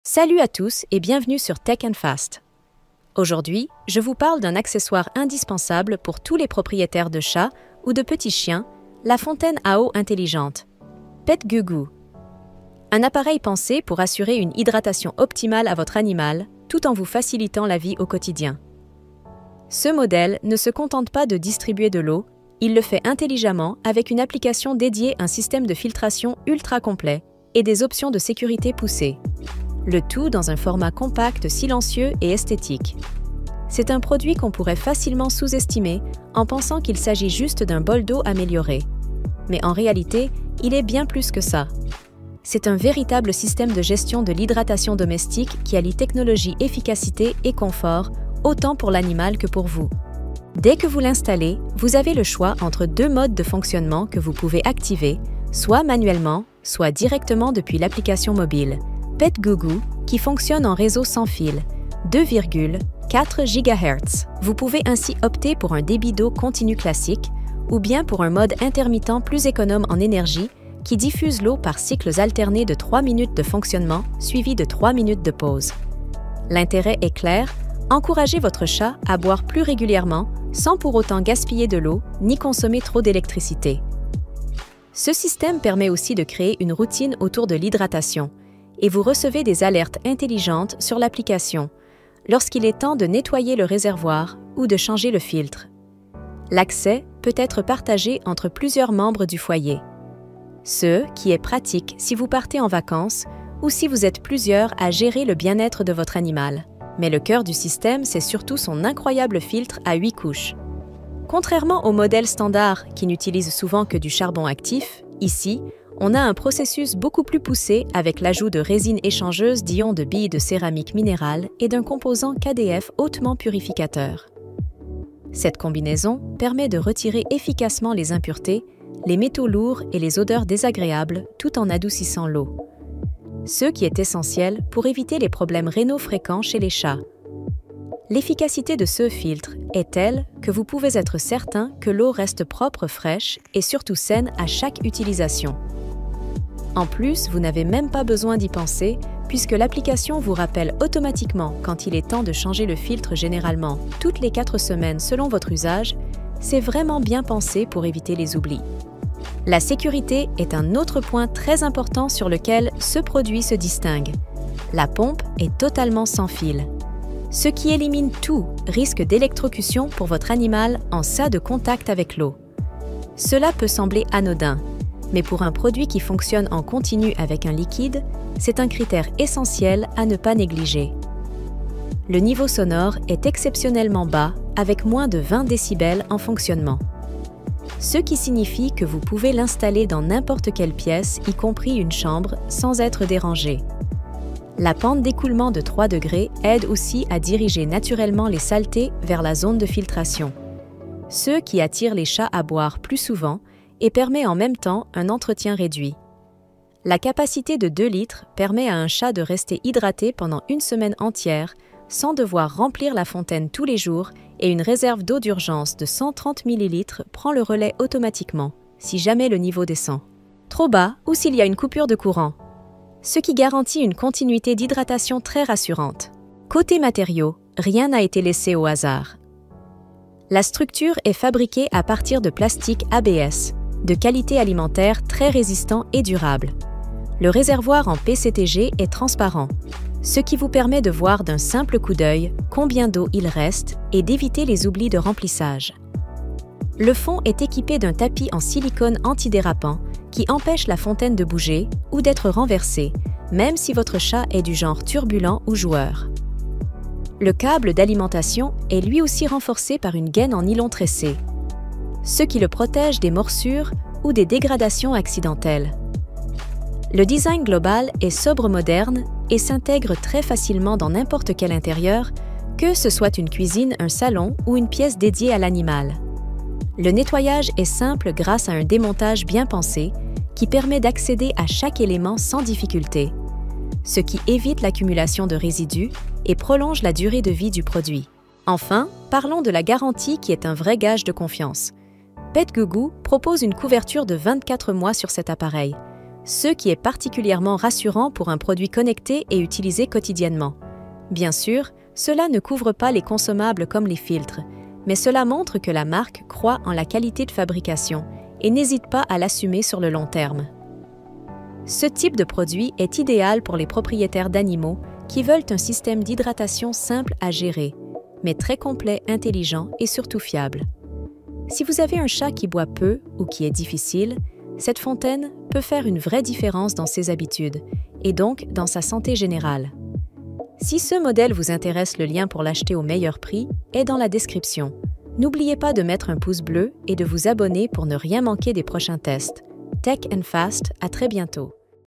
Salut à tous et bienvenue sur Tech & Fast. Aujourd'hui, je vous parle d'un accessoire indispensable pour tous les propriétaires de chats ou de petits chiens, la fontaine à eau intelligente. PetGuGu. Un appareil pensé pour assurer une hydratation optimale à votre animal, tout en vous facilitant la vie au quotidien. Ce modèle ne se contente pas de distribuer de l'eau, il le fait intelligemment avec une application dédiée à un système de filtration ultra complet et des options de sécurité poussées. Le tout dans un format compact, silencieux et esthétique. C'est un produit qu'on pourrait facilement sous-estimer en pensant qu'il s'agit juste d'un bol d'eau amélioré. Mais en réalité, il est bien plus que ça. C'est un véritable système de gestion de l'hydratation domestique qui allie technologie, efficacité et confort, autant pour l'animal que pour vous. Dès que vous l'installez, vous avez le choix entre deux modes de fonctionnement que vous pouvez activer, soit manuellement, soit directement depuis l'application mobile. PetGuGu, qui fonctionne en réseau sans fil, 2,4 GHz. Vous pouvez ainsi opter pour un débit d'eau continu classique ou bien pour un mode intermittent plus économe en énergie qui diffuse l'eau par cycles alternés de 3 minutes de fonctionnement suivis de 3 minutes de pause. L'intérêt est clair, encouragez votre chat à boire plus régulièrement sans pour autant gaspiller de l'eau ni consommer trop d'électricité. Ce système permet aussi de créer une routine autour de l'hydratation, et vous recevez des alertes intelligentes sur l'application lorsqu'il est temps de nettoyer le réservoir ou de changer le filtre. L'accès peut être partagé entre plusieurs membres du foyer. Ce qui est pratique si vous partez en vacances ou si vous êtes plusieurs à gérer le bien-être de votre animal. Mais le cœur du système, c'est surtout son incroyable filtre à 8 couches. Contrairement au modèle standard qui n'utilise souvent que du charbon actif, ici, on a un processus beaucoup plus poussé avec l'ajout de résine échangeuse d'ions de billes de céramique minérale et d'un composant KDF hautement purificateur. Cette combinaison permet de retirer efficacement les impuretés, les métaux lourds et les odeurs désagréables tout en adoucissant l'eau. Ce qui est essentiel pour éviter les problèmes rénaux fréquents chez les chats. L'efficacité de ce filtre est telle que vous pouvez être certain que l'eau reste propre, fraîche et surtout saine à chaque utilisation. En plus, vous n'avez même pas besoin d'y penser puisque l'application vous rappelle automatiquement quand il est temps de changer le filtre généralement toutes les 4 semaines selon votre usage. C'est vraiment bien pensé pour éviter les oublis. La sécurité est un autre point très important sur lequel ce produit se distingue. La pompe est totalement sans fil, ce qui élimine tout risque d'électrocution pour votre animal en cas de contact avec l'eau. Cela peut sembler anodin, mais pour un produit qui fonctionne en continu avec un liquide, c'est un critère essentiel à ne pas négliger. Le niveau sonore est exceptionnellement bas, avec moins de 20 décibels en fonctionnement. Ce qui signifie que vous pouvez l'installer dans n'importe quelle pièce, y compris une chambre, sans être dérangé. La pente d'écoulement de 3 degrés aide aussi à diriger naturellement les saletés vers la zone de filtration, ce qui attire les chats à boire plus souvent et permet en même temps un entretien réduit. La capacité de 2 litres permet à un chat de rester hydraté pendant une semaine entière sans devoir remplir la fontaine tous les jours et une réserve d'eau d'urgence de 130 ml prend le relais automatiquement si jamais le niveau descend trop bas ou s'il y a une coupure de courant, ce qui garantit une continuité d'hydratation très rassurante. Côté matériaux, rien n'a été laissé au hasard. La structure est fabriquée à partir de plastique ABS, de qualité alimentaire très résistant et durable. Le réservoir en PCTG est transparent, ce qui vous permet de voir d'un simple coup d'œil combien d'eau il reste et d'éviter les oublis de remplissage. Le fond est équipé d'un tapis en silicone antidérapant qui empêche la fontaine de bouger ou d'être renversée, même si votre chat est du genre turbulent ou joueur. Le câble d'alimentation est lui aussi renforcé par une gaine en nylon tressé, ce qui le protège des morsures ou des dégradations accidentelles. Le design global est sobre moderne et s'intègre très facilement dans n'importe quel intérieur, que ce soit une cuisine, un salon ou une pièce dédiée à l'animal. Le nettoyage est simple grâce à un démontage bien pensé qui permet d'accéder à chaque élément sans difficulté, ce qui évite l'accumulation de résidus et prolonge la durée de vie du produit. Enfin, parlons de la garantie qui est un vrai gage de confiance. PetGuGu propose une couverture de 24 mois sur cet appareil, ce qui est particulièrement rassurant pour un produit connecté et utilisé quotidiennement. Bien sûr, cela ne couvre pas les consommables comme les filtres, mais cela montre que la marque croit en la qualité de fabrication et n'hésite pas à l'assumer sur le long terme. Ce type de produit est idéal pour les propriétaires d'animaux qui veulent un système d'hydratation simple à gérer, mais très complet, intelligent et surtout fiable. Si vous avez un chat qui boit peu ou qui est difficile, cette fontaine peut faire une vraie différence dans ses habitudes et donc dans sa santé générale. Si ce modèle vous intéresse, le lien pour l'acheter au meilleur prix est dans la description. N'oubliez pas de mettre un pouce bleu et de vous abonner pour ne rien manquer des prochains tests. Tech and Fast, à très bientôt.